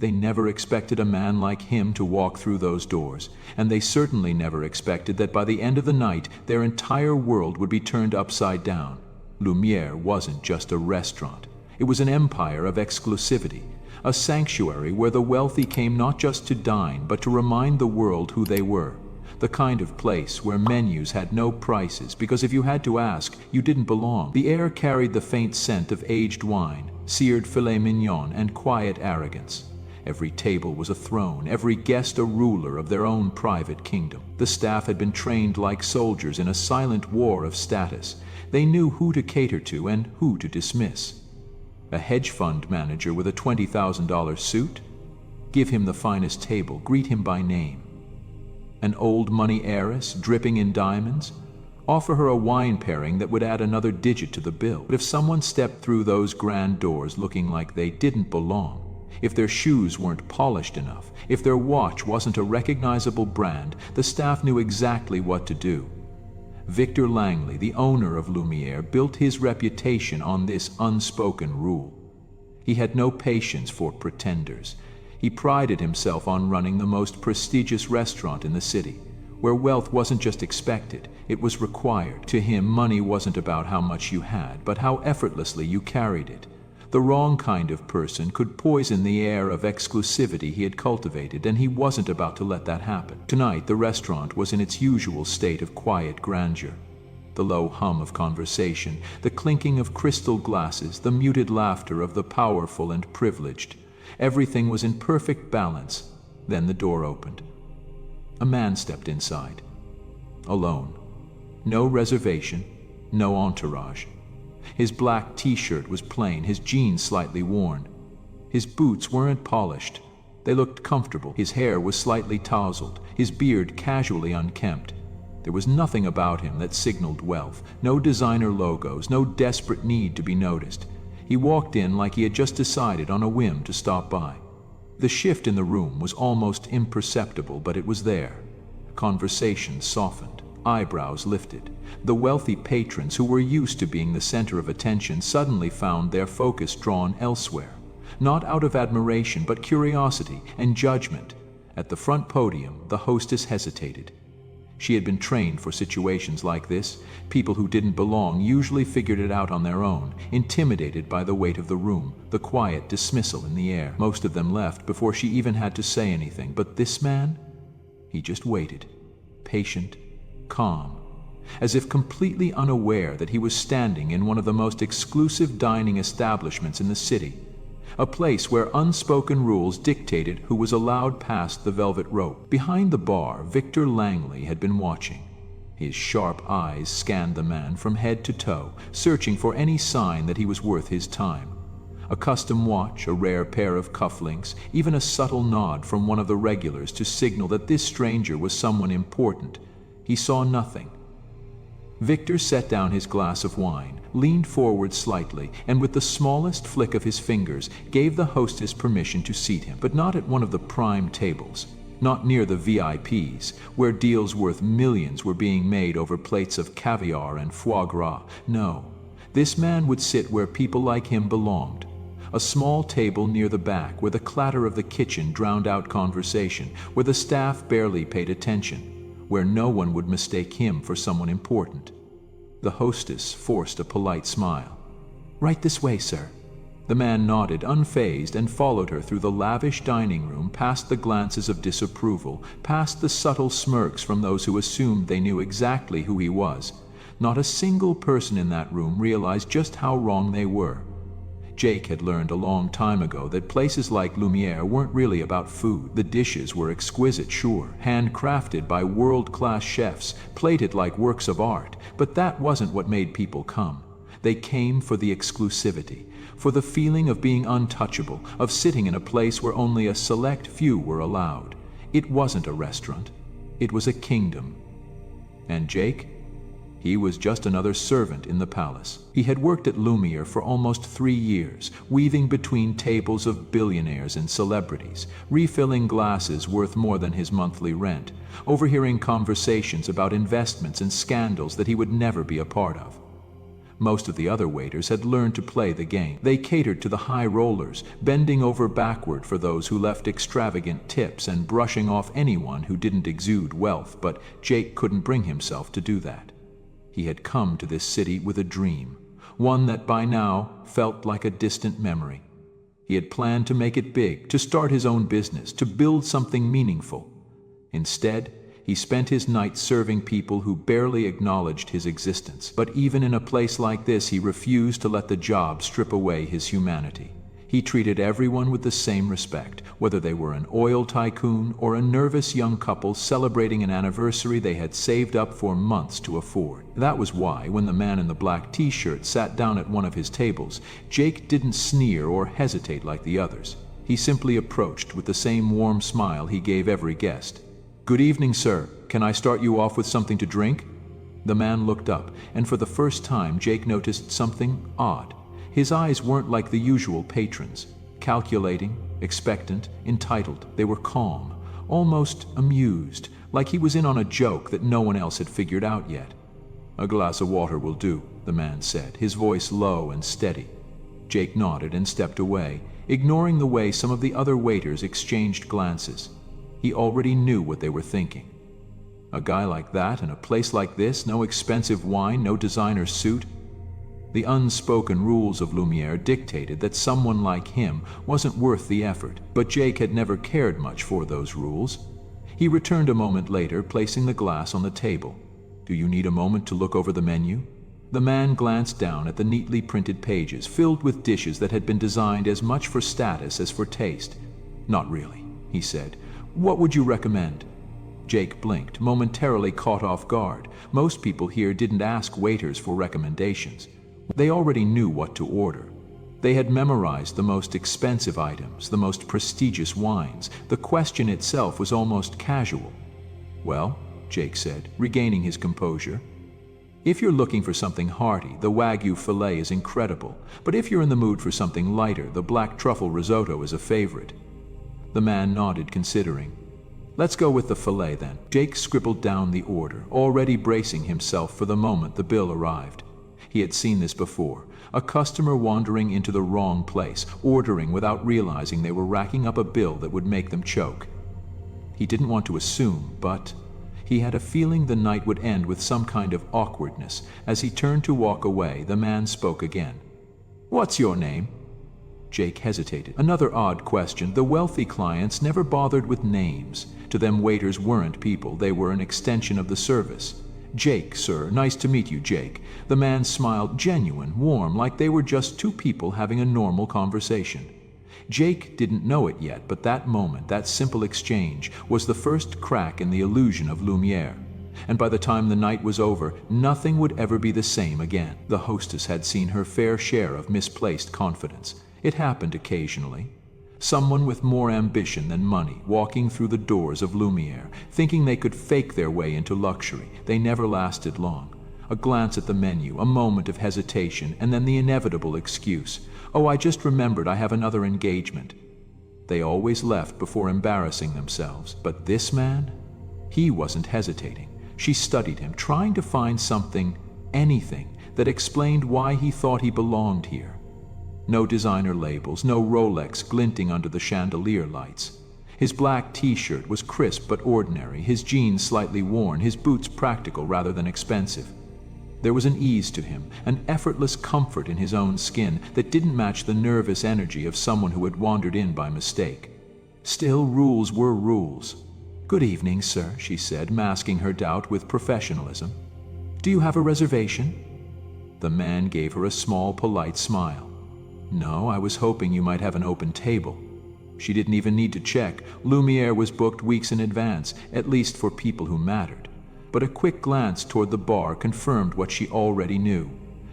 They never expected a man like him to walk through those doors, and they certainly never expected that by the end of the night their entire world would be turned upside down. Lumière wasn't just a restaurant. It was an empire of exclusivity, a sanctuary where the wealthy came not just to dine but to remind the world who they were. The kind of place where menus had no prices because if you had to ask, you didn't belong. The air carried the faint scent of aged wine, seared filet mignon, and quiet arrogance. Every table was a throne, every guest a ruler of their own private kingdom. The staff had been trained like soldiers in a silent war of status. They knew who to cater to and who to dismiss. A hedge fund manager with a $20,000 suit? Give him the finest table, greet him by name. An old money heiress dripping in diamonds? Offer her a wine pairing that would add another digit to the bill. But if someone stepped through those grand doors looking like they didn't belong, if their shoes weren't polished enough, if their watch wasn't a recognizable brand, the staff knew exactly what to do. Victor Langley, the owner of Lumière, built his reputation on this unspoken rule. He had no patience for pretenders. He prided himself on running the most prestigious restaurant in the city, where wealth wasn't just expected, it was required. To him, money wasn't about how much you had, but how effortlessly you carried it. The wrong kind of person could poison the air of exclusivity he had cultivated, and he wasn't about to let that happen. Tonight, the restaurant was in its usual state of quiet grandeur. The low hum of conversation, the clinking of crystal glasses, the muted laughter of the powerful and privileged. Everything was in perfect balance. Then the door opened. A man stepped inside. Alone. No reservation, no entourage. His black t-shirt was plain, his jeans slightly worn. His boots weren't polished. They looked comfortable. His hair was slightly tousled, his beard casually unkempt. There was nothing about him that signaled wealth, no designer logos, no desperate need to be noticed. He walked in like he had just decided on a whim to stop by. The shift in the room was almost imperceptible, but it was there. Conversation softened, eyebrows lifted. The wealthy patrons who were used to being the center of attention suddenly found their focus drawn elsewhere, not out of admiration but curiosity and judgment. At the front podium, the hostess hesitated. She had been trained for situations like this. People who didn't belong usually figured it out on their own, intimidated by the weight of the room, the quiet dismissal in the air. Most of them left before she even had to say anything. But this man? He just waited, patient, calm, as if completely unaware that he was standing in one of the most exclusive dining establishments in the city. A place where unspoken rules dictated who was allowed past the velvet rope. Behind the bar, Victor Langley had been watching. His sharp eyes scanned the man from head to toe, searching for any sign that he was worth his time. A custom watch, a rare pair of cufflinks, even a subtle nod from one of the regulars to signal that this stranger was someone important. He saw nothing. Victor set down his glass of wine, leaned forward slightly, and with the smallest flick of his fingers, gave the hostess permission to seat him, but not at one of the prime tables, not near the VIPs, where deals worth millions were being made over plates of caviar and foie gras. No, this man would sit where people like him belonged. A small table near the back, where the clatter of the kitchen drowned out conversation, where the staff barely paid attention, where no one would mistake him for someone important. The hostess forced a polite smile. "Right this way, sir." The man nodded, unfazed, and followed her through the lavish dining room, past the glances of disapproval, past the subtle smirks from those who assumed they knew exactly who he was. Not a single person in that room realized just how wrong they were. Jake had learned a long time ago that places like Lumière weren't really about food. The dishes were exquisite, sure, handcrafted by world-class chefs, plated like works of art, but that wasn't what made people come. They came for the exclusivity, for the feeling of being untouchable, of sitting in a place where only a select few were allowed. It wasn't a restaurant. It was a kingdom. And Jake? He was just another servant in the palace. He had worked at Lumière for almost 3 years, weaving between tables of billionaires and celebrities, refilling glasses worth more than his monthly rent, overhearing conversations about investments and scandals that he would never be a part of. Most of the other waiters had learned to play the game. They catered to the high rollers, bending over backward for those who left extravagant tips and brushing off anyone who didn't exude wealth, but Jake couldn't bring himself to do that. He had come to this city with a dream, one that by now felt like a distant memory. He had planned to make it big, to start his own business, to build something meaningful. Instead, he spent his nights serving people who barely acknowledged his existence. But even in a place like this, he refused to let the job strip away his humanity. He treated everyone with the same respect, whether they were an oil tycoon or a nervous young couple celebrating an anniversary they had saved up for months to afford. That was why, when the man in the black t-shirt sat down at one of his tables, Jake didn't sneer or hesitate like the others. He simply approached with the same warm smile he gave every guest. "Good evening, sir. Can I start you off with something to drink?" The man looked up, and for the first time Jake noticed something odd. His eyes weren't like the usual patrons, calculating, expectant, entitled. They were calm, almost amused, like he was in on a joke that no one else had figured out yet. "A glass of water will do," the man said, his voice low and steady. Jake nodded and stepped away, ignoring the way some of the other waiters exchanged glances. He already knew what they were thinking. A guy like that in a place like this, no expensive wine, no designer suit. The unspoken rules of Lumière dictated that someone like him wasn't worth the effort, but Jake had never cared much for those rules. He returned a moment later, placing the glass on the table. "Do you need a moment to look over the menu?" The man glanced down at the neatly printed pages, filled with dishes that had been designed as much for status as for taste. "Not really," he said. "What would you recommend?" Jake blinked, momentarily caught off guard. Most people here didn't ask waiters for recommendations. They already knew what to order. They had memorized the most expensive items, the most prestigious wines. The question itself was almost casual. "Well," Jake said, regaining his composure, "if you're looking for something hearty, the Wagyu filet is incredible. But if you're in the mood for something lighter, the black truffle risotto is a favorite." The man nodded, considering. "Let's go with the filet, then." Jake scribbled down the order, already bracing himself for the moment the bill arrived. He had seen this before. A customer wandering into the wrong place, ordering without realizing they were racking up a bill that would make them choke. He didn't want to assume, but he had a feeling the night would end with some kind of awkwardness. As he turned to walk away, the man spoke again. "What's your name?" Jake hesitated. Another odd question. The wealthy clients never bothered with names. To them, waiters weren't people. They were an extension of the service. "Jake, sir. Nice to meet you, Jake." The man smiled, genuine, warm, like they were just two people having a normal conversation. Jake didn't know it yet, but that moment, that simple exchange, was the first crack in the illusion of Lumière. And by the time the night was over, nothing would ever be the same again. The hostess had seen her fair share of misplaced confidence. It happened occasionally. Someone with more ambition than money, walking through the doors of Lumière, thinking they could fake their way into luxury. They never lasted long. A glance at the menu, a moment of hesitation, and then the inevitable excuse. "Oh, I just remembered I have another engagement." They always left before embarrassing themselves. But this man? He wasn't hesitating. She studied him, trying to find something, anything, that explained why he thought he belonged here. No designer labels, no Rolex glinting under the chandelier lights. His black t-shirt was crisp but ordinary, his jeans slightly worn, his boots practical rather than expensive. There was an ease to him, an effortless comfort in his own skin that didn't match the nervous energy of someone who had wandered in by mistake. Still, rules were rules. "Good evening, sir," she said, masking her doubt with professionalism. "Do you have a reservation?" The man gave her a small, polite smile. "No, I was hoping you might have an open table." She didn't even need to check. Lumière was booked weeks in advance, at least for people who mattered. But a quick glance toward the bar confirmed what she already knew.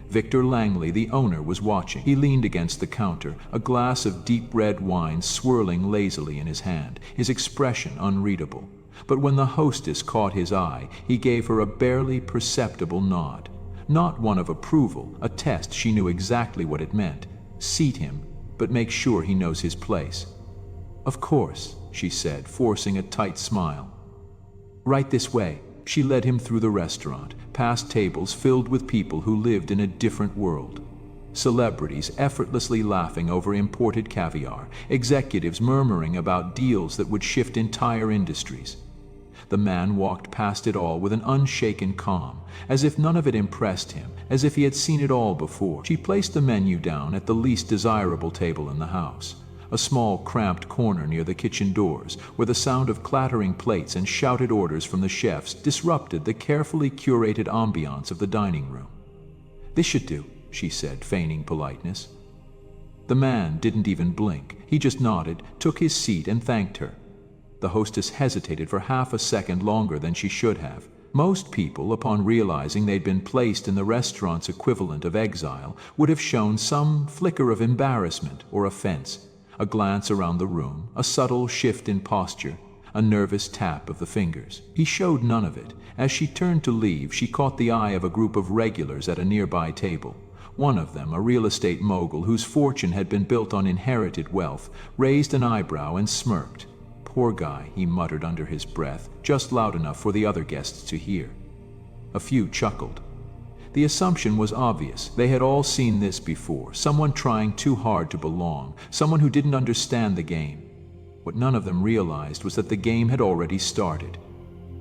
Victor Langley, the owner, was watching. He leaned against the counter, a glass of deep red wine swirling lazily in his hand, his expression unreadable. But when the hostess caught his eye, he gave her a barely perceptible nod. Not one of approval, a test. She knew exactly what it meant. Seat him, but make sure he knows his place. "Of course," she said, forcing a tight smile. "Right this way." She led him through the restaurant, past tables filled with people who lived in a different world. Celebrities effortlessly laughing over imported caviar, executives murmuring about deals that would shift entire industries. The man walked past it all with an unshaken calm, as if none of it impressed him, as if he had seen it all before. She placed the menu down at the least desirable table in the house, a small cramped corner near the kitchen doors, where the sound of clattering plates and shouted orders from the chefs disrupted the carefully curated ambiance of the dining room. "This should do," she said, feigning politeness. The man didn't even blink. He just nodded, took his seat, and thanked her. The hostess hesitated for half a second longer than she should have. Most people, upon realizing they'd been placed in the restaurant's equivalent of exile, would have shown some flicker of embarrassment or offense, a glance around the room, a subtle shift in posture, a nervous tap of the fingers. He showed none of it. As she turned to leave, she caught the eye of a group of regulars at a nearby table. One of them, a real estate mogul whose fortune had been built on inherited wealth, raised an eyebrow and smirked. "Poor guy," he muttered under his breath, just loud enough for the other guests to hear. A few chuckled. The assumption was obvious. They had all seen this before, someone trying too hard to belong, someone who didn't understand the game. What none of them realized was that the game had already started,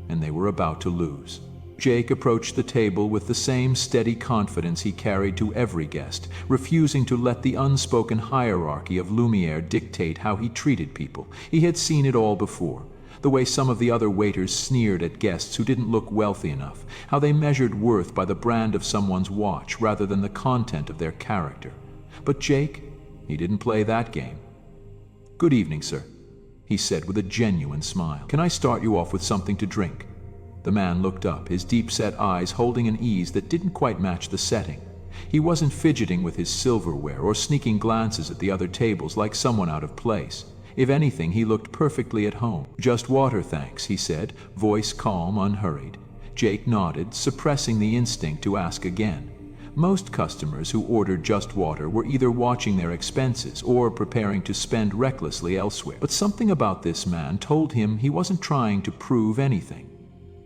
and they were about to lose. Jake approached the table with the same steady confidence he carried to every guest, refusing to let the unspoken hierarchy of Lumière dictate how he treated people. He had seen it all before. The way some of the other waiters sneered at guests who didn't look wealthy enough, how they measured worth by the brand of someone's watch rather than the content of their character. But Jake, he didn't play that game. "Good evening, sir," he said with a genuine smile. "Can I start you off with something to drink?" The man looked up, his deep-set eyes holding an ease that didn't quite match the setting. He wasn't fidgeting with his silverware or sneaking glances at the other tables like someone out of place. If anything, he looked perfectly at home. "Just water, thanks," he said, voice calm, unhurried. Jake nodded, suppressing the instinct to ask again. Most customers who ordered just water were either watching their expenses or preparing to spend recklessly elsewhere. But something about this man told him he wasn't trying to prove anything.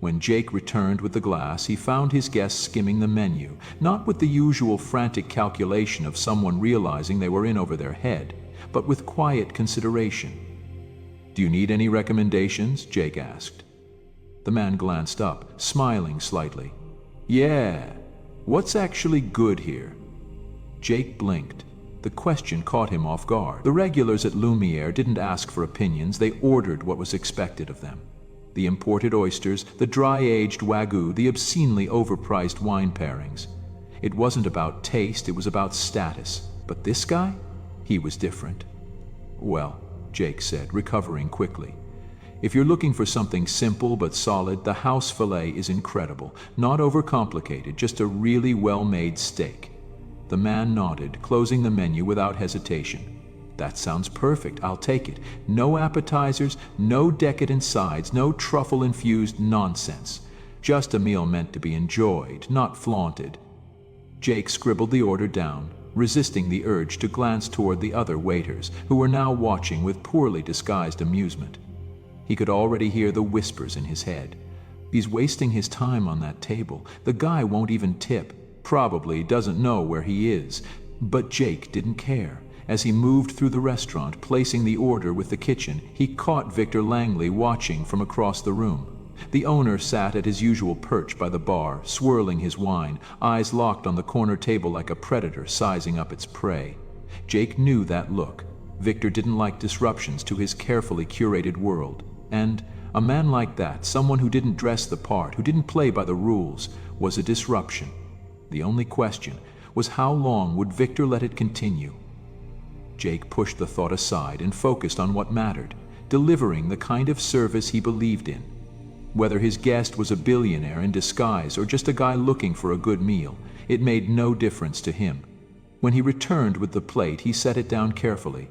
When Jake returned with the glass, he found his guests skimming the menu, not with the usual frantic calculation of someone realizing they were in over their head, but with quiet consideration. "Do you need any recommendations?" Jake asked. The man glanced up, smiling slightly. "Yeah. What's actually good here?" Jake blinked. The question caught him off guard. The regulars at Lumière didn't ask for opinions, they ordered what was expected of them. The imported oysters, the dry-aged wagyu, the obscenely overpriced wine pairings. It wasn't about taste, it was about status. But this guy? He was different. "Well," Jake said, recovering quickly, "if you're looking for something simple but solid, the house fillet is incredible. Not overcomplicated, just a really well-made steak." The man nodded, closing the menu without hesitation. "That sounds perfect. I'll take it. No appetizers, no decadent sides, no truffle-infused nonsense. Just a meal meant to be enjoyed, not flaunted." Jake scribbled the order down, resisting the urge to glance toward the other waiters, who were now watching with poorly disguised amusement. He could already hear the whispers in his head. "He's wasting his time on that table. The guy won't even tip. Probably doesn't know where he is." But Jake didn't care. As he moved through the restaurant, placing the order with the kitchen, he caught Victor Langley watching from across the room. The owner sat at his usual perch by the bar, swirling his wine, eyes locked on the corner table like a predator sizing up its prey. Jake knew that look. Victor didn't like disruptions to his carefully curated world. And a man like that, someone who didn't dress the part, who didn't play by the rules, was a disruption. The only question was how long would Victor let it continue? Jake pushed the thought aside and focused on what mattered, delivering the kind of service he believed in. Whether his guest was a billionaire in disguise or just a guy looking for a good meal, it made no difference to him. When he returned with the plate, he set it down carefully.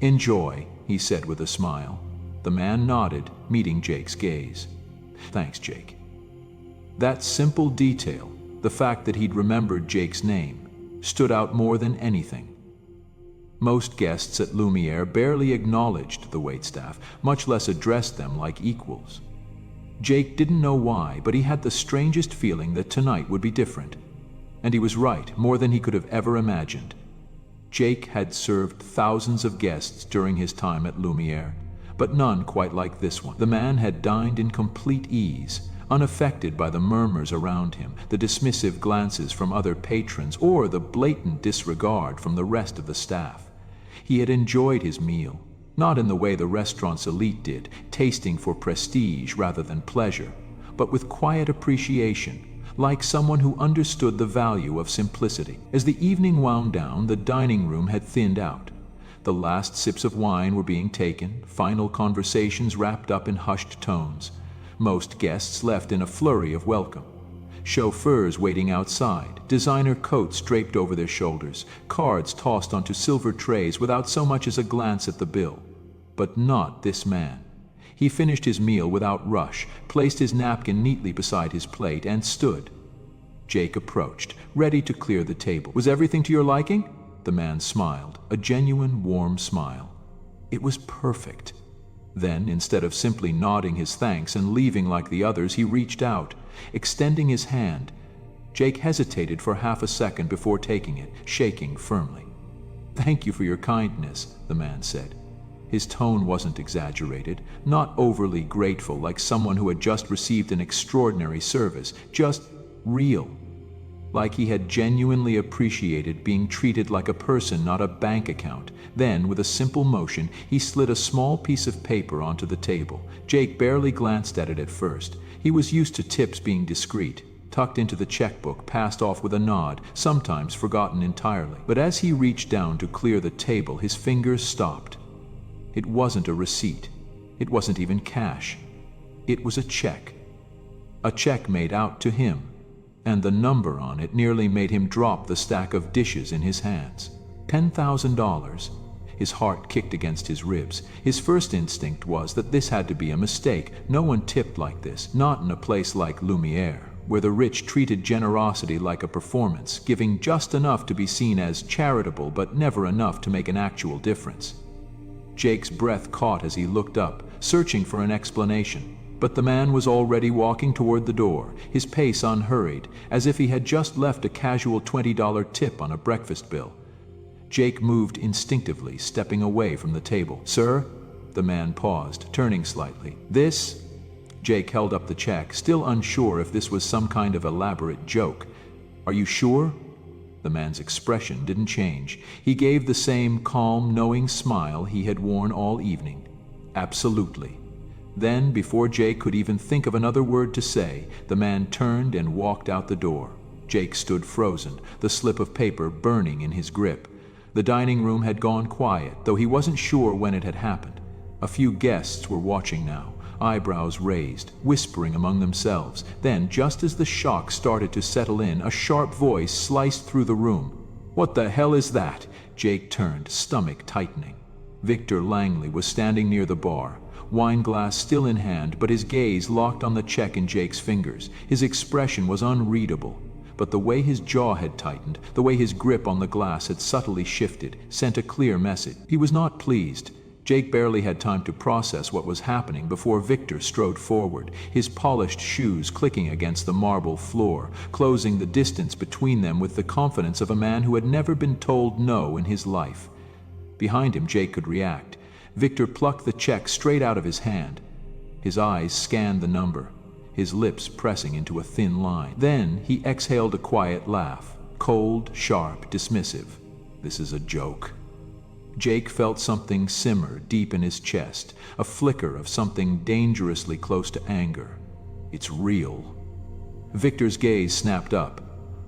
"Enjoy," he said with a smile. The man nodded, meeting Jake's gaze. "Thanks, Jake." That simple detail, the fact that he'd remembered Jake's name, stood out more than anything. Most guests at Lumière barely acknowledged the waitstaff, much less addressed them like equals. Jake didn't know why, but he had the strangest feeling that tonight would be different. And he was right, more than he could have ever imagined. Jake had served thousands of guests during his time at Lumière, but none quite like this one. The man had dined in complete ease, unaffected by the murmurs around him, the dismissive glances from other patrons, or the blatant disregard from the rest of the staff. He had enjoyed his meal, not in the way the restaurant's elite did, tasting for prestige rather than pleasure, but with quiet appreciation, like someone who understood the value of simplicity. As the evening wound down, the dining room had thinned out. The last sips of wine were being taken, final conversations wrapped up in hushed tones. Most guests left in a flurry of welcome. Chauffeurs waiting outside, designer coats draped over their shoulders, cards tossed onto silver trays without so much as a glance at the bill. But not this man. He finished his meal without rush, placed his napkin neatly beside his plate, and stood. Jake approached, ready to clear the table. "Was everything to your liking?" The man smiled, a genuine, warm smile. It was perfect. Then, instead of simply nodding his thanks and leaving like the others, he reached out, extending his hand. Jake hesitated for half a second before taking it, shaking firmly. "Thank you for your kindness," the man said. His tone wasn't exaggerated, not overly grateful like someone who had just received an extraordinary service, just real. Like he had genuinely appreciated being treated like a person, not a bank account. Then, with a simple motion, he slid a small piece of paper onto the table. Jake barely glanced at it at first. He was used to tips being discreet, tucked into the checkbook, passed off with a nod, sometimes forgotten entirely. But as he reached down to clear the table, his fingers stopped. It wasn't a receipt. It wasn't even cash. It was a check. A check made out to him, and the number on it nearly made him drop the stack of dishes in his hands. $10,000. His heart kicked against his ribs. His first instinct was that this had to be a mistake. No one tipped like this, not in a place like Lumière, where the rich treated generosity like a performance, giving just enough to be seen as charitable but never enough to make an actual difference. Jake's breath caught as he looked up, searching for an explanation. But the man was already walking toward the door, his pace unhurried, as if he had just left a casual $20 tip on a breakfast bill. Jake moved instinctively, stepping away from the table. "Sir?" The man paused, turning slightly. "This?" Jake held up the check, still unsure if this was some kind of elaborate joke. "Are you sure?" The man's expression didn't change. He gave the same calm, knowing smile he had worn all evening. "Absolutely." Then, before Jake could even think of another word to say, the man turned and walked out the door. Jake stood frozen, the slip of paper burning in his grip. The dining room had gone quiet, though he wasn't sure when it had happened. A few guests were watching now, eyebrows raised, whispering among themselves. Then, just as the shock started to settle in, a sharp voice sliced through the room. "What the hell is that?" Jake turned, stomach tightening. Victor Langley was standing near the bar, wine glass still in hand, but his gaze locked on the check in Jake's fingers. His expression was unreadable, but the way his jaw had tightened, the way his grip on the glass had subtly shifted, sent a clear message. He was not pleased. Jake barely had time to process what was happening before Victor strode forward, his polished shoes clicking against the marble floor, closing the distance between them with the confidence of a man who had never been told no in his life. Behind him, Jake could react. Victor plucked the check straight out of his hand. His eyes scanned the number, his lips pressing into a thin line. Then he exhaled a quiet laugh, cold, sharp, dismissive. "This is a joke." Jake felt something simmer deep in his chest, a flicker of something dangerously close to anger. "It's real." Victor's gaze snapped up.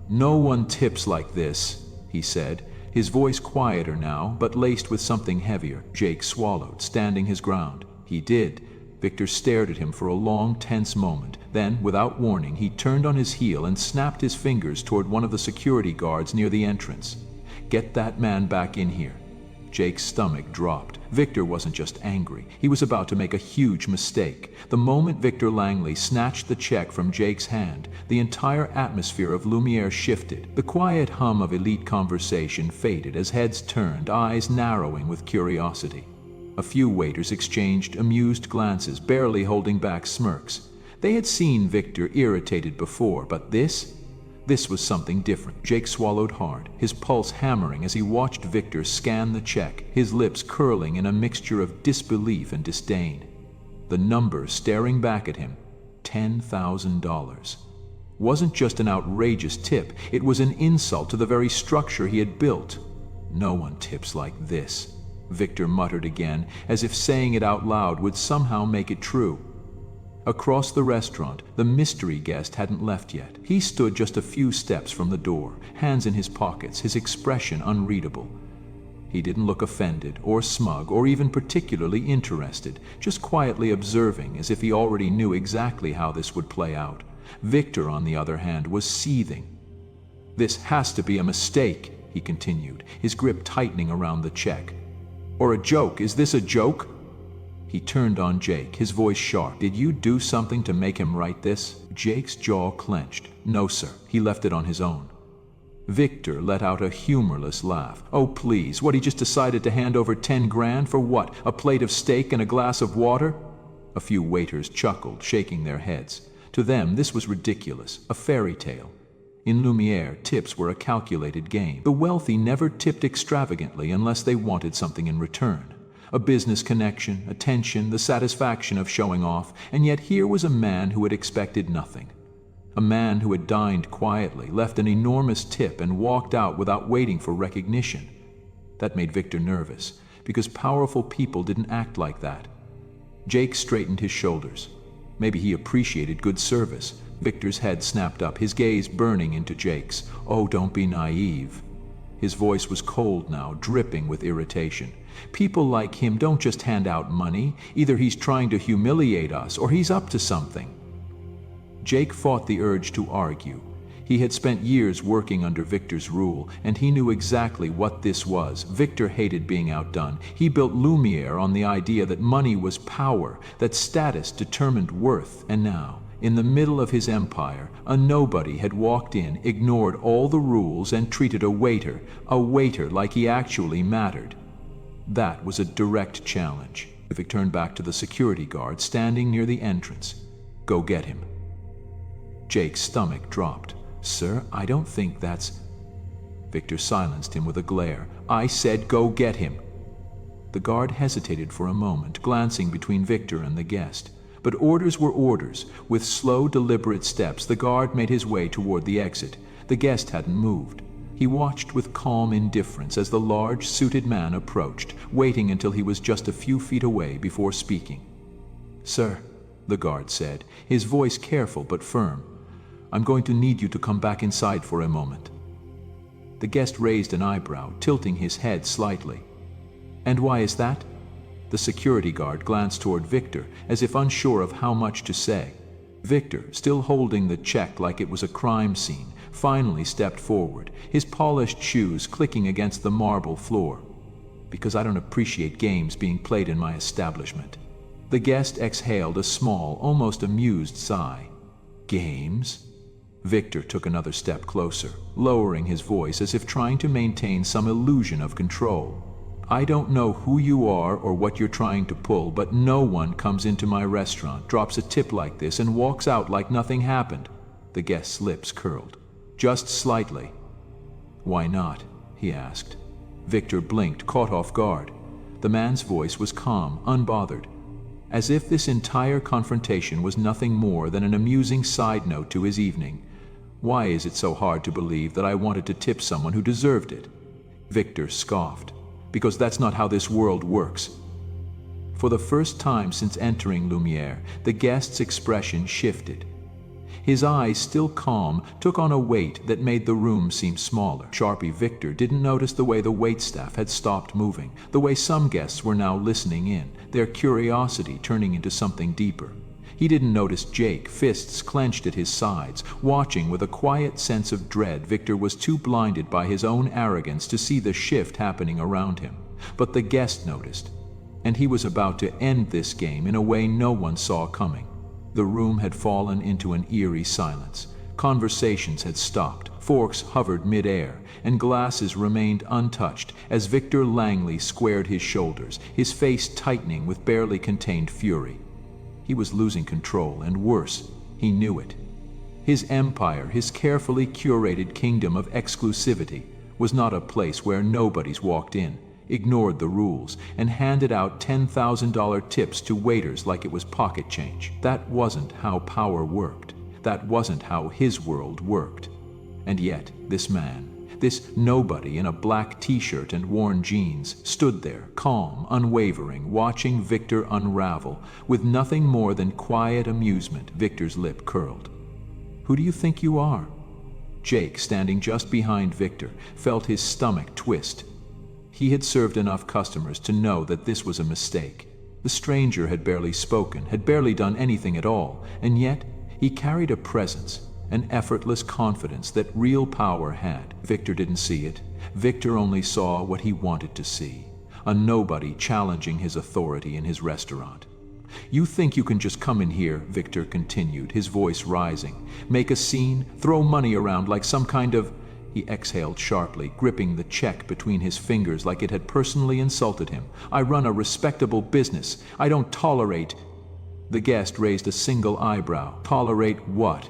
"No one tips like this," he said, his voice quieter now, but laced with something heavier. Jake swallowed, standing his ground. "He did." Victor stared at him for a long, tense moment. Then, without warning, he turned on his heel and snapped his fingers toward one of the security guards near the entrance. "Get that man back in here." Jake's stomach dropped. Victor wasn't just angry. He was about to make a huge mistake. The moment Victor Langley snatched the check from Jake's hand, the entire atmosphere of Lumière shifted. The quiet hum of elite conversation faded as heads turned, eyes narrowing with curiosity. A few waiters exchanged amused glances, barely holding back smirks. They had seen Victor irritated before, but this was something different. Jake swallowed hard, his pulse hammering as he watched Victor scan the check, his lips curling in a mixture of disbelief and disdain. The number staring back at him, $10,000. Wasn't just an outrageous tip, it was an insult to the very structure he had built. No one tips like this, Victor muttered again, as if saying it out loud would somehow make it true. Across the restaurant, the mystery guest hadn't left yet. He stood just a few steps from the door, hands in his pockets, his expression unreadable. He didn't look offended or smug or even particularly interested, just quietly observing as if he already knew exactly how this would play out. Victor, on the other hand, was seething. "This has to be a mistake," he continued, his grip tightening around the check. "Or a joke. Is this a joke?" He turned on Jake, his voice sharp. "Did you do something to make him write this?" Jake's jaw clenched. "No, sir. He left it on his own." Victor let out a humorless laugh. "Oh, please, what, he just decided to hand over 10 grand for what? A plate of steak and a glass of water?" A few waiters chuckled, shaking their heads. To them, this was ridiculous, a fairy tale. In Lumière, tips were a calculated game. The wealthy never tipped extravagantly unless they wanted something in return. A business connection, attention, the satisfaction of showing off, and yet here was a man who had expected nothing. A man who had dined quietly, left an enormous tip, and walked out without waiting for recognition. That made Victor nervous, because powerful people didn't act like that. Jake straightened his shoulders. Maybe he appreciated good service. Victor's head snapped up, his gaze burning into Jake's. "Oh, don't be naive." His voice was cold now, dripping with irritation. "People like him don't just hand out money. Either he's trying to humiliate us, or he's up to something." Jake fought the urge to argue. He had spent years working under Victor's rule, and he knew exactly what this was. Victor hated being outdone. He built Lumière on the idea that money was power, that status determined worth, and now, in the middle of his empire, a nobody had walked in, ignored all the rules, and treated a waiter like he actually mattered. That was a direct challenge. Vic turned back to the security guard standing near the entrance. "Go get him." Jake's stomach dropped. "Sir, I don't think that's—" Victor silenced him with a glare. "I said go get him." The guard hesitated for a moment, glancing between Victor and the guest. But orders were orders. With slow, deliberate steps, the guard made his way toward the exit. The guest hadn't moved. He watched with calm indifference as the large, suited man approached, waiting until he was just a few feet away before speaking. "Sir," the guard said, his voice careful but firm, "I'm going to need you to come back inside for a moment." The guest raised an eyebrow, tilting his head slightly. "And why is that?" The security guard glanced toward Victor, as if unsure of how much to say. Victor, still holding the check like it was a crime scene, finally stepped forward, his polished shoes clicking against the marble floor. "Because I don't appreciate games being played in my establishment." The guest exhaled a small, almost amused sigh. "Games?" Victor took another step closer, lowering his voice as if trying to maintain some illusion of control. "I don't know who you are or what you're trying to pull, but no one comes into my restaurant, drops a tip like this, and walks out like nothing happened." The guest's lips curled. "Just slightly." "Why not?" he asked. Victor blinked, caught off guard. The man's voice was calm, unbothered, as if this entire confrontation was nothing more than an amusing side note to his evening. "Why is it so hard to believe that I wanted to tip someone who deserved it?" Victor scoffed. "Because that's not how this world works." For the first time since entering Lumière, the guest's expression shifted. His eyes, still calm, took on a weight that made the room seem smaller. Sharpie Victor didn't notice the way the waitstaff had stopped moving, the way some guests were now listening in, their curiosity turning into something deeper. He didn't notice Jake, fists clenched at his sides, watching with a quiet sense of dread. Victor was too blinded by his own arrogance to see the shift happening around him. But the guest noticed, and he was about to end this game in a way no one saw coming. The room had fallen into an eerie silence. Conversations had stopped, forks hovered mid-air, and glasses remained untouched as Victor Langley squared his shoulders, his face tightening with barely contained fury. He was losing control, and worse, he knew it. His empire, his carefully curated kingdom of exclusivity, was not a place where nobodies walked in, ignored the rules, and handed out $10,000 tips to waiters like it was pocket change. That wasn't how power worked. That wasn't how his world worked. And yet, this man, this nobody in a black t-shirt and worn jeans, stood there, calm, unwavering, watching Victor unravel, with nothing more than quiet amusement. Victor's lip curled. "Who do you think you are?" Jake, standing just behind Victor, felt his stomach twist. He had served enough customers to know that this was a mistake. The stranger had barely spoken, had barely done anything at all, and yet he carried a presence, an effortless confidence that real power had. Victor didn't see it. Victor only saw what he wanted to see, a nobody challenging his authority in his restaurant. "You think you can just come in here," Victor continued, his voice rising, "make a scene, throw money around like some kind of—" He exhaled sharply, gripping the check between his fingers like it had personally insulted him. "I run a respectable business. I don't tolerate—" The guest raised a single eyebrow. "Tolerate what?"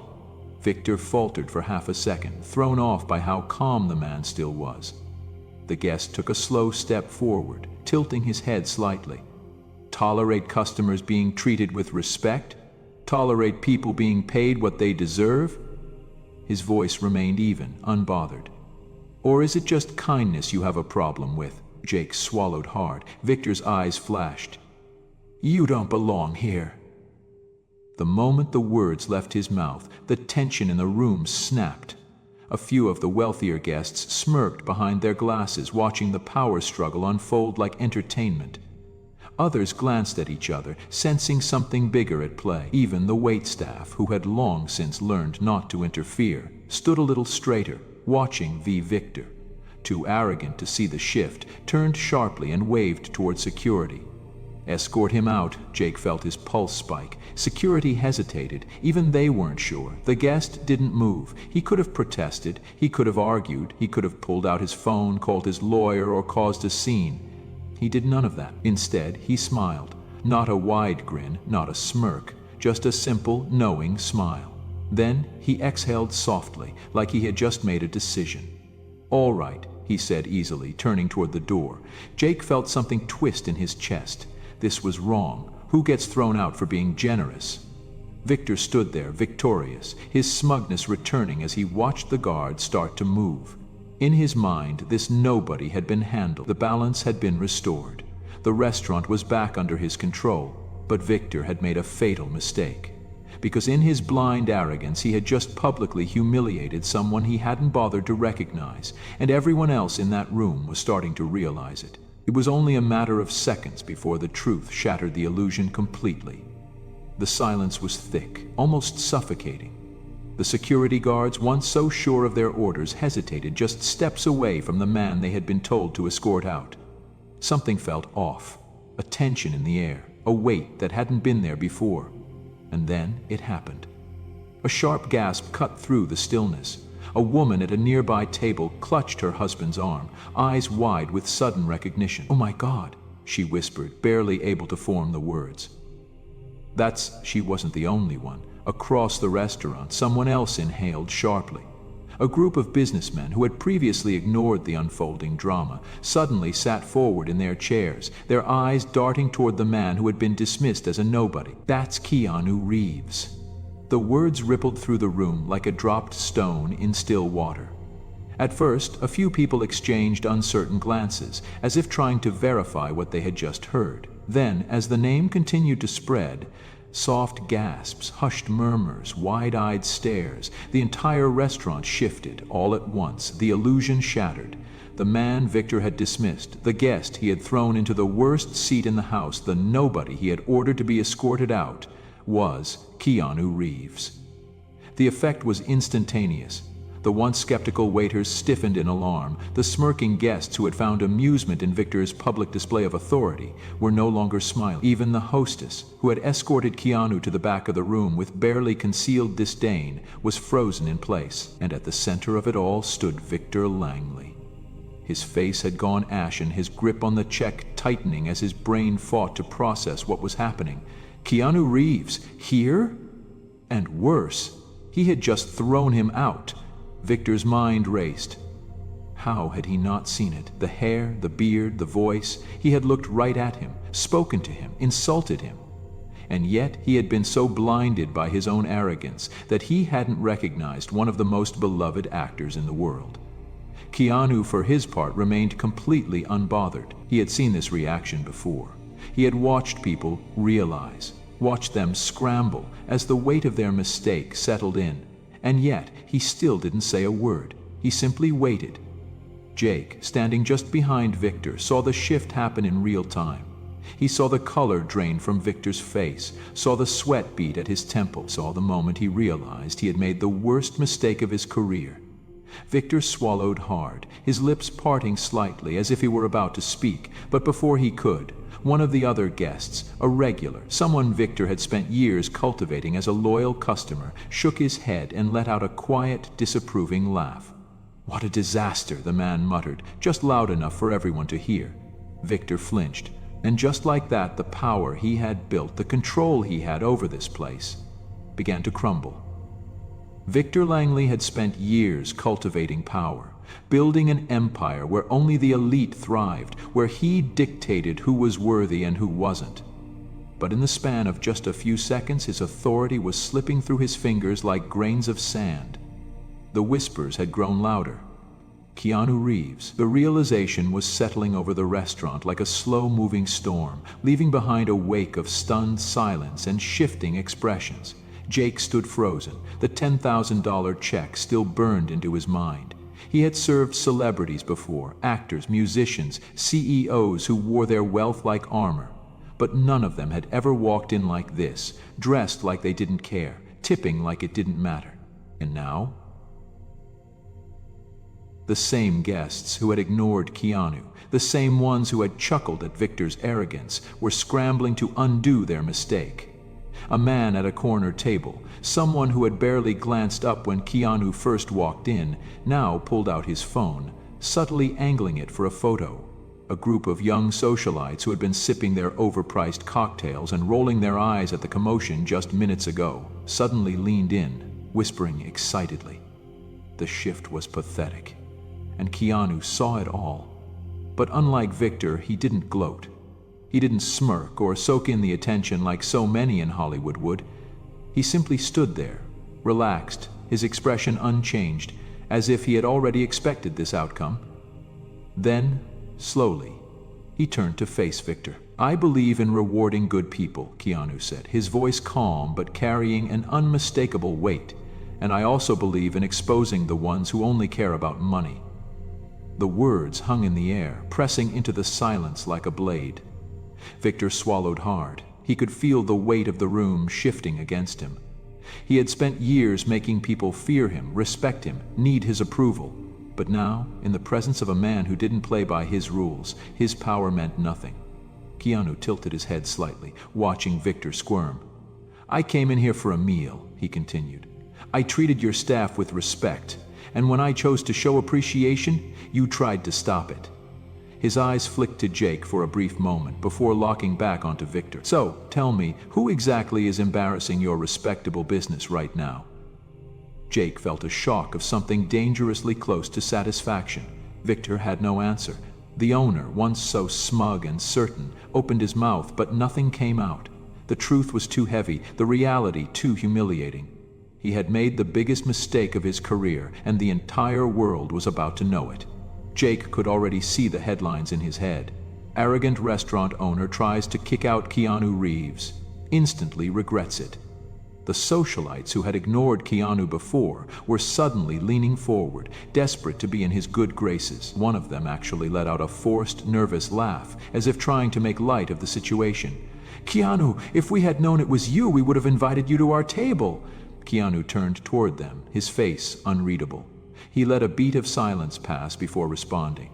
Victor faltered for half a second, thrown off by how calm the man still was. The guest took a slow step forward, tilting his head slightly. "Tolerate customers being treated with respect? Tolerate people being paid what they deserve?" His voice remained even, unbothered. "Or is it just kindness you have a problem with?" Jake swallowed hard. Victor's eyes flashed. "You don't belong here." The moment the words left his mouth, the tension in the room snapped. A few of the wealthier guests smirked behind their glasses, watching the power struggle unfold like entertainment. Others glanced at each other, sensing something bigger at play. Even the waitstaff, who had long since learned not to interfere, stood a little straighter, watching Victor. Too arrogant to see the shift, turned sharply and waved toward security. "Escort him out." Jake felt his pulse spike. Security hesitated. Even they weren't sure. The guest didn't move. He could have protested. He could have argued. He could have pulled out his phone, called his lawyer, or caused a scene. He did none of that. Instead, he smiled. Not a wide grin, not a smirk, just a simple, knowing smile. Then he exhaled softly, like he had just made a decision. "All right," he said easily, turning toward the door. Jake felt something twist in his chest. This was wrong. Who gets thrown out for being generous? Victor stood there, victorious, his smugness returning as he watched the guard start to move. In his mind, this nobody had been handled. The balance had been restored. The restaurant was back under his control. But Victor had made a fatal mistake. Because in his blind arrogance, he had just publicly humiliated someone he hadn't bothered to recognize, and everyone else in that room was starting to realize it. It was only a matter of seconds before the truth shattered the illusion completely. The silence was thick, almost suffocating. The security guards, once so sure of their orders, hesitated just steps away from the man they had been told to escort out. Something felt off, a tension in the air, a weight that hadn't been there before. And then it happened. A sharp gasp cut through the stillness. A woman at a nearby table clutched her husband's arm, eyes wide with sudden recognition. "Oh my God," she whispered, barely able to form the words. She wasn't the only one. Across the restaurant, someone else inhaled sharply. A group of businessmen who had previously ignored the unfolding drama suddenly sat forward in their chairs, their eyes darting toward the man who had been dismissed as a nobody. "That's Keanu Reeves." The words rippled through the room like a dropped stone in still water. At first, a few people exchanged uncertain glances, as if trying to verify what they had just heard. Then, as the name continued to spread, soft gasps, hushed murmurs, wide-eyed stares, the entire restaurant shifted all at once, the illusion shattered. The man Victor had dismissed, the guest he had thrown into the worst seat in the house, the nobody he had ordered to be escorted out, was Keanu Reeves. The effect was instantaneous. The once skeptical waiters stiffened in alarm. The smirking guests who had found amusement in Victor's public display of authority were no longer smiling. Even the hostess, who had escorted Keanu to the back of the room with barely concealed disdain, was frozen in place. And at the center of it all stood Victor Langley. His face had gone ashen, his grip on the check tightening as his brain fought to process what was happening. Keanu Reeves, here? And worse, he had just thrown him out. Victor's mind raced. How had he not seen it? The hair, the beard, the voice. He had looked right at him, spoken to him, insulted him. And yet he had been so blinded by his own arrogance that he hadn't recognized one of the most beloved actors in the world. Keanu, for his part, remained completely unbothered. He had seen this reaction before. He had watched people realize, watched them scramble as the weight of their mistake settled in. And yet he still didn't say a word. He simply waited. Jake, standing just behind Victor, saw the shift happen in real time. He saw the color drain from Victor's face, saw the sweat bead at his temple, saw the moment he realized he had made the worst mistake of his career. Victor swallowed hard, his lips parting slightly as if he were about to speak, but before he could, one of the other guests, a regular, someone Victor had spent years cultivating as a loyal customer, shook his head and let out a quiet, disapproving laugh. "What a disaster," the man muttered, just loud enough for everyone to hear. Victor flinched, and just like that, the power he had built, the control he had over this place, began to crumble. Victor Langley had spent years cultivating power, building an empire where only the elite thrived, where he dictated who was worthy and who wasn't. But in the span of just a few seconds, his authority was slipping through his fingers like grains of sand. The whispers had grown louder. Keanu Reeves. The realization was settling over the restaurant like a slow-moving storm, leaving behind a wake of stunned silence and shifting expressions. Jake stood frozen, the $10,000 check still burned into his mind. He had served celebrities before, actors, musicians, CEOs who wore their wealth like armor. But none of them had ever walked in like this, dressed like they didn't care, tipping like it didn't matter. And now? The same guests who had ignored Keanu, the same ones who had chuckled at Victor's arrogance, were scrambling to undo their mistake. A man at a corner table, someone who had barely glanced up when Keanu first walked in, now pulled out his phone, subtly angling it for a photo. A group of young socialites who had been sipping their overpriced cocktails and rolling their eyes at the commotion just minutes ago, suddenly leaned in, whispering excitedly. The shift was pathetic, and Keanu saw it all. But unlike Victor, he didn't gloat. He didn't smirk or soak in the attention like so many in Hollywood would. He simply stood there, relaxed, his expression unchanged, as if he had already expected this outcome. Then, slowly, he turned to face Victor. "I believe in rewarding good people," Keanu said, his voice calm but carrying an unmistakable weight. "And I also believe in exposing the ones who only care about money." The words hung in the air, pressing into the silence like a blade. Victor swallowed hard. He could feel the weight of the room shifting against him. He had spent years making people fear him, respect him, need his approval. But now, in the presence of a man who didn't play by his rules, his power meant nothing. Keanu tilted his head slightly, watching Victor squirm. "I came in here for a meal," he continued. "I treated your staff with respect, and when I chose to show appreciation, you tried to stop it." His eyes flicked to Jake for a brief moment before locking back onto Victor. "So, tell me, who exactly is embarrassing your respectable business right now?" Jake felt a shock of something dangerously close to satisfaction. Victor had no answer. The owner, once so smug and certain, opened his mouth, but nothing came out. The truth was too heavy, the reality too humiliating. He had made the biggest mistake of his career, and the entire world was about to know it. Jake could already see the headlines in his head. Arrogant restaurant owner tries to kick out Keanu Reeves. Instantly regrets it. The socialites who had ignored Keanu before were suddenly leaning forward, desperate to be in his good graces. One of them actually let out a forced, nervous laugh, as if trying to make light of the situation. "Keanu, if we had known it was you, we would have invited you to our table." Keanu turned toward them, his face unreadable. He let a beat of silence pass before responding.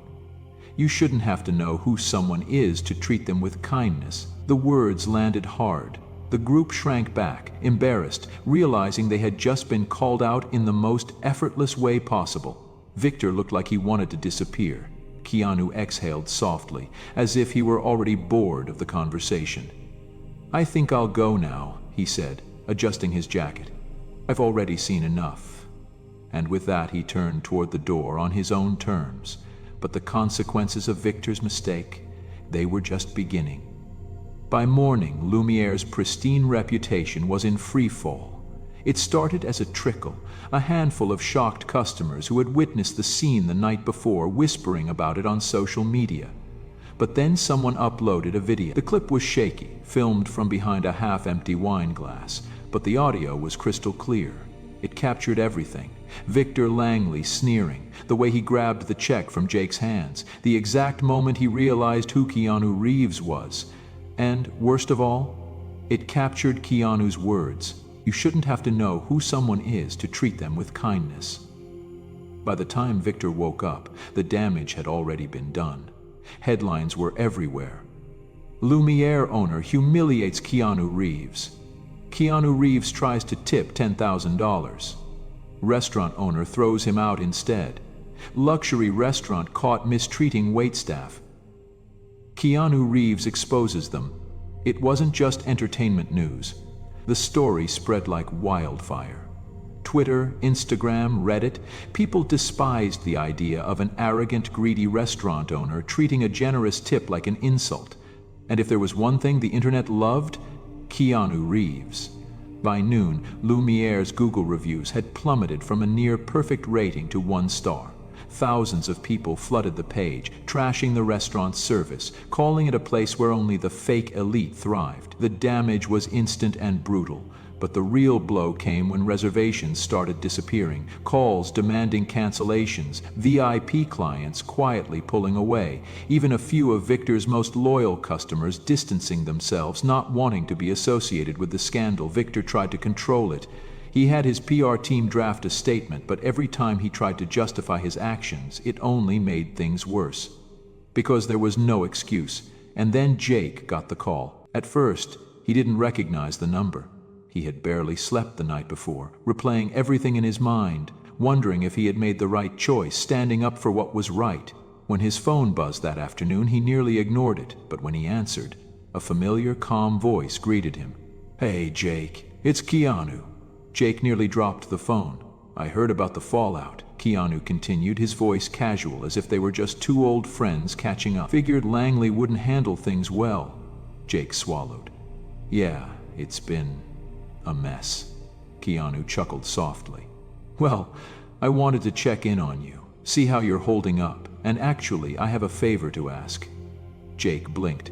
"You shouldn't have to know who someone is to treat them with kindness." The words landed hard. The group shrank back, embarrassed, realizing they had just been called out in the most effortless way possible. Victor looked like he wanted to disappear. Keanu exhaled softly, as if he were already bored of the conversation. "I think I'll go now," he said, adjusting his jacket. "I've already seen enough." And with that he turned toward the door on his own terms. But the consequences of Victor's mistake, they were just beginning. By morning, Lumière's pristine reputation was in free fall. It started as a trickle, a handful of shocked customers who had witnessed the scene the night before whispering about it on social media. But then someone uploaded a video. The clip was shaky, filmed from behind a half-empty wine glass, but the audio was crystal clear. It captured everything. Victor Langley sneering, the way he grabbed the check from Jake's hands, the exact moment he realized who Keanu Reeves was. And, worst of all, it captured Keanu's words. You shouldn't have to know who someone is to treat them with kindness. By the time Victor woke up, the damage had already been done. Headlines were everywhere. Lumière owner humiliates Keanu Reeves. Keanu Reeves tries to tip $10,000. Restaurant owner throws him out instead. Luxury restaurant caught mistreating waitstaff. Keanu Reeves exposes them. It wasn't just entertainment news. The story spread like wildfire. Twitter, Instagram, Reddit, people despised the idea of an arrogant, greedy restaurant owner treating a generous tip like an insult. And if there was one thing the internet loved, Keanu Reeves. By noon, Lumière's Google reviews had plummeted from a near-perfect rating to 1 star. Thousands of people flooded the page, trashing the restaurant's service, calling it a place where only the fake elite thrived. The damage was instant and brutal, but the real blow came when reservations started disappearing, calls demanding cancellations, VIP clients quietly pulling away, even a few of Victor's most loyal customers distancing themselves, not wanting to be associated with the scandal. Victor tried to control it. He had his PR team draft a statement, but every time he tried to justify his actions, it only made things worse. Because there was no excuse. And then Jake got the call. At first, he didn't recognize the number. He had barely slept the night before, replaying everything in his mind, wondering if he had made the right choice, standing up for what was right. When his phone buzzed that afternoon, he nearly ignored it, but when he answered, a familiar, calm voice greeted him. "Hey, Jake, it's Keanu." Jake nearly dropped the phone. "I heard about the fallout," Keanu continued, his voice casual, as if they were just two old friends catching up. "Figured Langley wouldn't handle things well." Jake swallowed. "Yeah, it's been a mess." Keanu chuckled softly. "Well, I wanted to check in on you, see how you're holding up, and actually, I have a favor to ask." Jake blinked.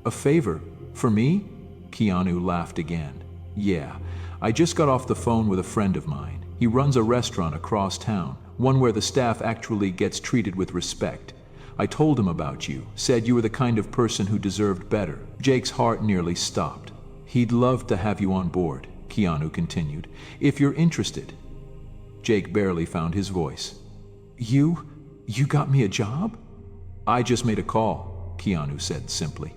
"A favor? For me?" Keanu laughed again. "Yeah, I just got off the phone with a friend of mine. He runs a restaurant across town, one where the staff actually gets treated with respect. I told him about you, said you were the kind of person who deserved better." Jake's heart nearly stopped. "He'd love to have you on board," Keanu continued, "if you're interested." Jake barely found his voice. You got me a job?" "I just made a call," Keanu said simply.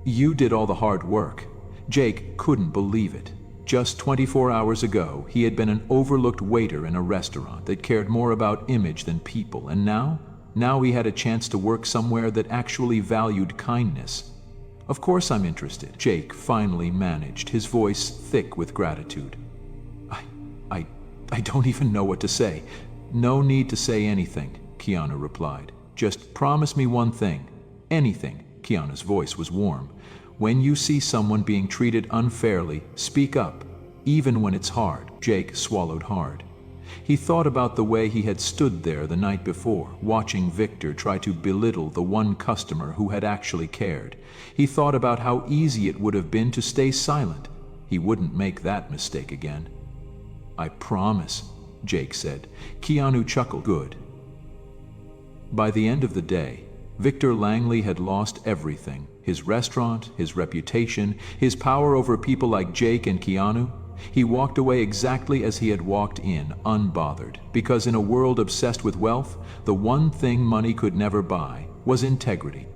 "You did all the hard work." Jake couldn't believe it. Just 24 hours ago, he had been an overlooked waiter in a restaurant that cared more about image than people, and now he had a chance to work somewhere that actually valued kindness. "Of course I'm interested," Jake finally managed, his voice thick with gratitude. I don't even know what to say." "No need to say anything," Keanu replied. "Just promise me one thing." "Anything." Keanu's voice was warm. "When you see someone being treated unfairly, speak up, even when it's hard." Jake swallowed hard. He thought about the way he had stood there the night before, watching Victor try to belittle the one customer who had actually cared. He thought about how easy it would have been to stay silent. He wouldn't make that mistake again. "I promise," Jake said. Keanu chuckled. "Good." By the end of the day, Victor Langley had lost everything. His restaurant, his reputation, his power over people like Jake and Keanu. He walked away exactly as he had walked in, unbothered, because in a world obsessed with wealth, the one thing money could never buy was integrity.